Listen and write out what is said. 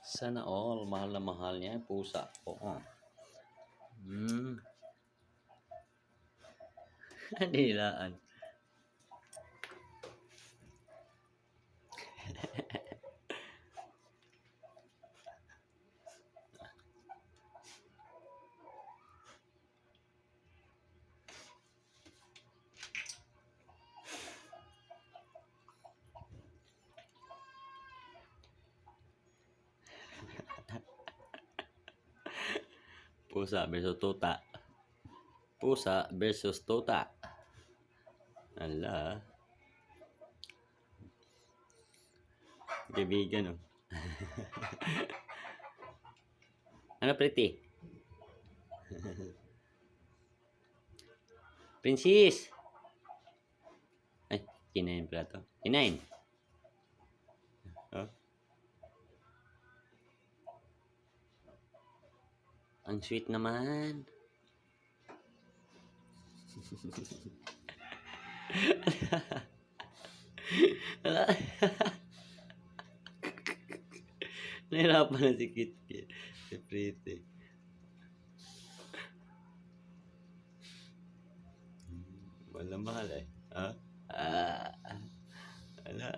Sana all. Mahal na mahal niya yung pusa ko. Nilaan. Pusa versus tuta. Pusa versus tuta. Ala. Kaibigan, oh. Ano, pretty? Princess! Ay, kinain pala to. Kinain. Oh. Ang sweet naman. Nahirapan na si Kit. Si Pretty. Wala mahal eh. Ha? Wala.